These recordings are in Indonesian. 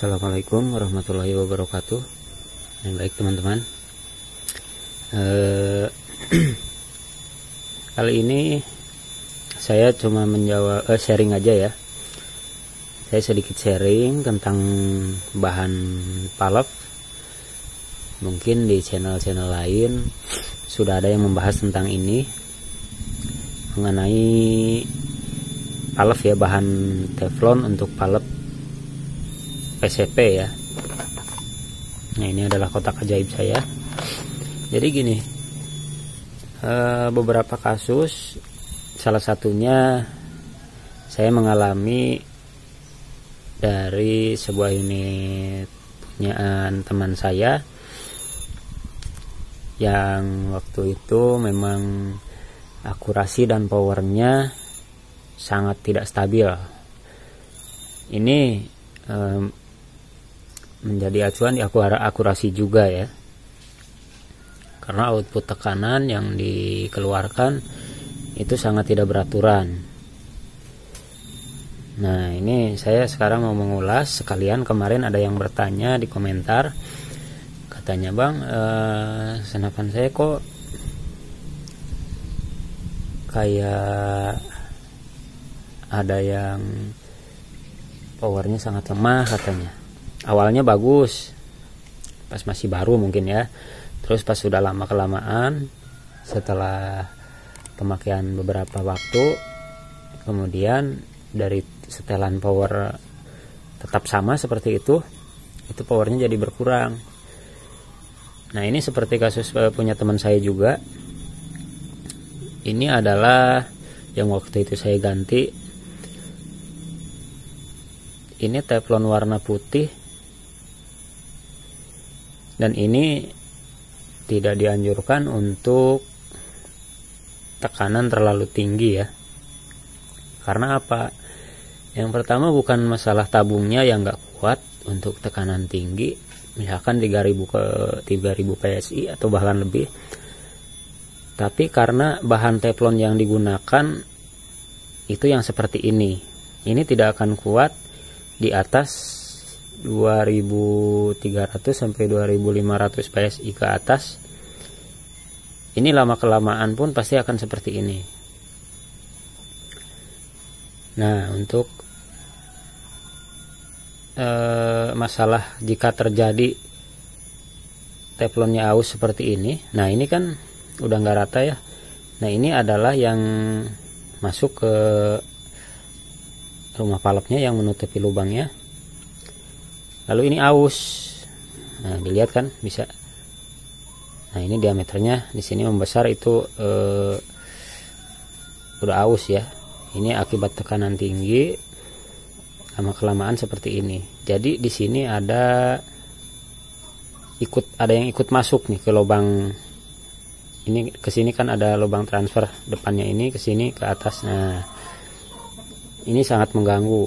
Assalamualaikum warahmatullahi wabarakatuh. Baik teman-teman, kali ini saya cuma menjawab sharing aja ya. Saya sedikit sharing tentang bahan palep. Mungkin di channel-channel lain sudah ada yang membahas tentang ini, mengenai palep ya, bahan teflon untuk palep PCP ya. Nah, ini adalah kotak ajaib saya. Jadi gini, beberapa kasus, salah satunya saya mengalami dari sebuah unit punyaan teman saya yang waktu itu memang akurasi dan powernya sangat tidak stabil. Ini menjadi acuan di akurasi juga ya, karena output tekanan yang dikeluarkan itu sangat tidak beraturan. Nah, ini saya sekarang mau mengulas sekalian. Kemarin ada yang bertanya di komentar, katanya, "Bang, senapan saya kok kayak ada yang powernya sangat lemah," katanya. Awalnya bagus pas masih baru mungkin ya, terus pas sudah lama kelamaan, setelah pemakaian beberapa waktu, kemudian dari setelan power tetap sama seperti itu powernya jadi berkurang. Nah, ini seperti kasus punya teman saya juga. Ini adalah yang waktu itu saya ganti. Ini teflon warna putih, dan ini tidak dianjurkan untuk tekanan terlalu tinggi ya. Karena apa? Yang pertama, bukan masalah tabungnya yang nggak kuat untuk tekanan tinggi, misalkan 3000 ke 3000 PSI atau bahkan lebih, tapi karena bahan teflon yang digunakan itu yang seperti ini tidak akan kuat di atas 2300 sampai 2500 PSI ke atas. Ini lama kelamaan pun pasti akan seperti ini. Nah, untuk masalah jika terjadi teflonnya aus seperti ini, nah ini kan udah nggak rata ya. Nah, ini adalah yang masuk ke rumah palepnya yang menutupi lubangnya. Lalu ini aus. Nah, dilihat kan bisa. Nah, ini diameternya di sini membesar, itu udah aus ya. Ini akibat tekanan tinggi lama kelamaan seperti ini. Jadi di sini ada yang ikut masuk nih ke lubang ini. Ke sini kan ada lubang transfer depannya, ini ke sini ke atas. Nah, ini sangat mengganggu.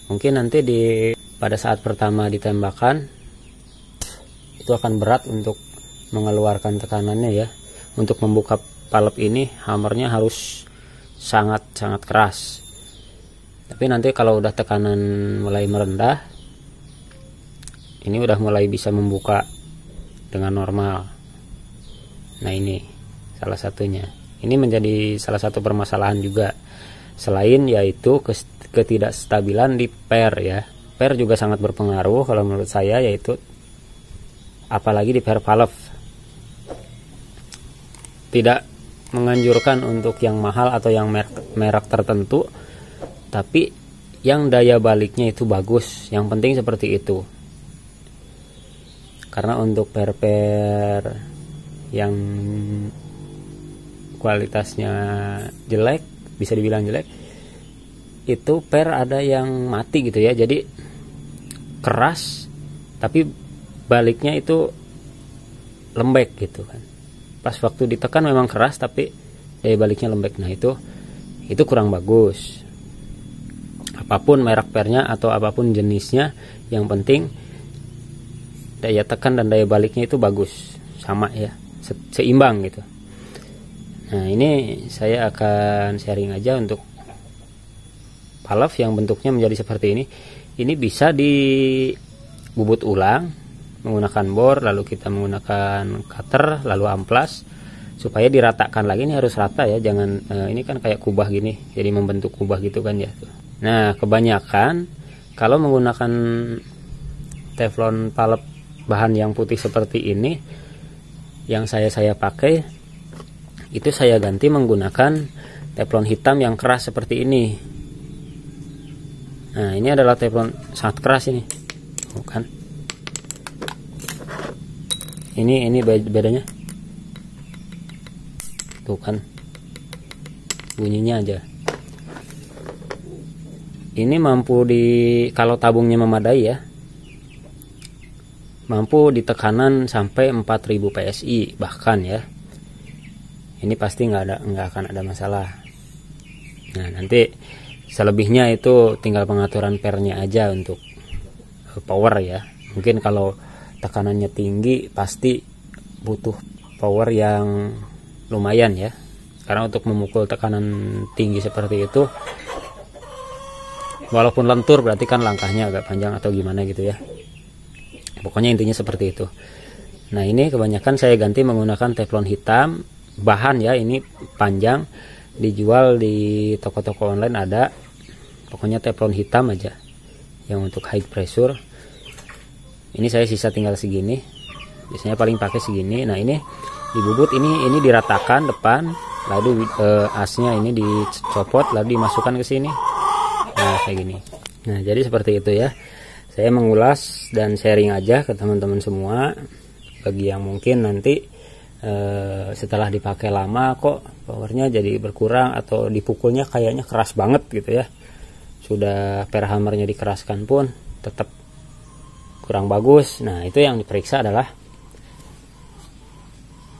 Mungkin nanti pada saat pertama ditembakkan itu akan berat untuk mengeluarkan tekanannya ya. Untuk membuka palep ini hammernya harus sangat keras. Tapi nanti kalau udah tekanan mulai merendah, ini udah mulai bisa membuka dengan normal. Nah, ini salah satunya. Ini menjadi salah satu permasalahan juga, selain yaitu ketidakstabilan di per ya. Per juga sangat berpengaruh kalau menurut saya, yaitu apalagi di per palep. Tidak menganjurkan untuk yang mahal atau yang merek tertentu, tapi yang daya baliknya itu bagus. Yang penting seperti itu. Karena untuk per yang kualitasnya jelek, bisa dibilang jelek, itu per ada yang mati gitu ya. Jadi keras tapi baliknya itu lembek gitu kan. Pas waktu ditekan memang keras tapi daya baliknya lembek. Nah, itu kurang bagus. Apapun merek pernya atau apapun jenisnya, yang penting daya tekan dan daya baliknya itu bagus, sama ya, seimbang gitu. Nah, ini saya akan sharing aja untuk palep yang bentuknya menjadi seperti ini. ini bisa dibubut ulang menggunakan bor, lalu kita menggunakan cutter, lalu amplas supaya diratakan lagi. Ini harus rata ya, jangan ini kan kayak kubah gini, jadi membentuk kubah gitu kan ya. Nah, kebanyakan kalau menggunakan teflon palep bahan yang putih seperti ini, yang saya pakai itu saya ganti menggunakan teflon hitam yang keras seperti ini. Nah, ini adalah teflon sangat keras ini, bukan? Ini bedanya, tuh kan, bunyinya aja. Ini mampu kalau tabungnya memadai ya, mampu di tekanan sampai 4000 PSI bahkan ya. Ini pasti nggak akan ada masalah. Nah, nanti selebihnya itu tinggal pengaturan pernya aja untuk power ya. Mungkin kalau tekanannya tinggi pasti butuh power yang lumayan ya, karena untuk memukul tekanan tinggi seperti itu walaupun lentur berarti kan langkahnya agak panjang atau gimana gitu ya. Pokoknya intinya seperti itu. Nah, ini kebanyakan saya ganti menggunakan teflon hitam bahan ya, ini panjang, dijual di toko-toko online ada. Pokoknya teflon hitam aja yang untuk high pressure. Ini saya sisa tinggal segini, biasanya paling pakai segini. Nah, ini dibubut, ini diratakan depan, lalu asnya ini dicopot lalu dimasukkan ke sini. Nah, kayak gini. Nah, jadi seperti itu ya. Saya mengulas dan sharing aja ke teman-teman semua, bagi yang mungkin nanti setelah dipakai lama kok powernya jadi berkurang atau dipukulnya kayaknya keras banget gitu ya, sudah per hammernya dikeraskan pun tetap kurang bagus. Nah, itu yang diperiksa adalah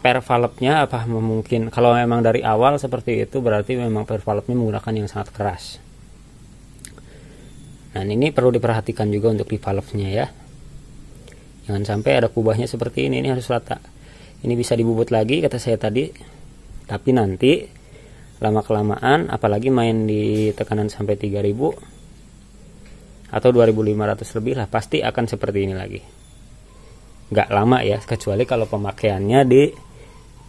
per valve-nya. Apa mungkin kalau memang dari awal seperti itu berarti memang per valve-nya menggunakan yang sangat keras. Nah, ini perlu diperhatikan juga untuk di valve-nya ya, jangan sampai ada kubahnya seperti ini harus rata. Ini bisa dibubut lagi kata saya tadi, tapi nanti lama-kelamaan apalagi main di tekanan sampai 3000 atau 2500 lebih lah, pasti akan seperti ini lagi. Nggak lama ya, kecuali kalau pemakaiannya di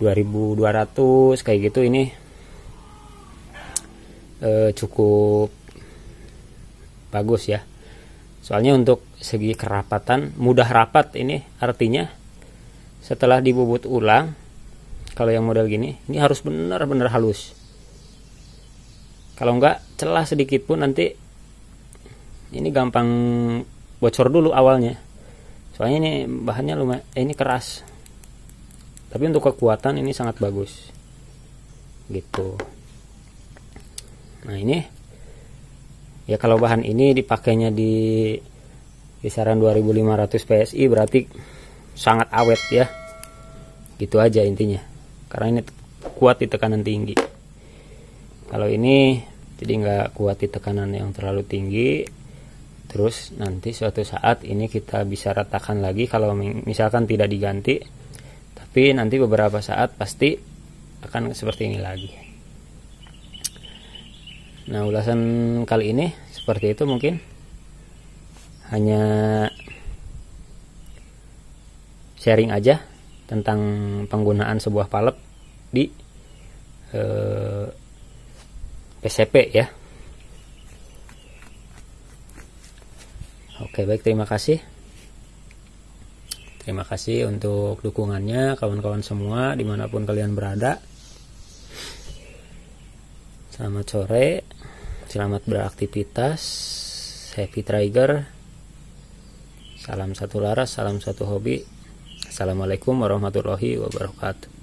2200 kayak gitu, ini cukup bagus ya. Soalnya untuk segi kerapatan mudah rapat, ini artinya setelah dibubut ulang, kalau yang model gini ini harus benar-benar halus. Kalau enggak celah sedikit pun nanti ini gampang bocor dulu awalnya. Soalnya ini bahannya lumayan, ini keras. Tapi untuk kekuatan ini sangat bagus. Gitu. Nah, ini ya kalau bahan ini dipakainya di kisaran 2500 PSI berarti sangat awet ya. Gitu aja intinya, karena ini kuat di tekanan tinggi. Kalau ini jadi nggak kuat di tekanan yang terlalu tinggi, terus nanti suatu saat ini kita bisa ratakan lagi kalau misalkan tidak diganti, tapi nanti beberapa saat pasti akan seperti ini lagi. Nah, ulasan kali ini seperti itu, mungkin hanya sharing aja tentang penggunaan sebuah palep di PCP ya. Oke, baik, terima kasih. Terima kasih untuk dukungannya kawan-kawan semua dimanapun kalian berada. Selamat sore, selamat beraktivitas, happy trigger, salam satu laras, salam satu hobi. Assalamualaikum warahmatullahi wabarakatuh.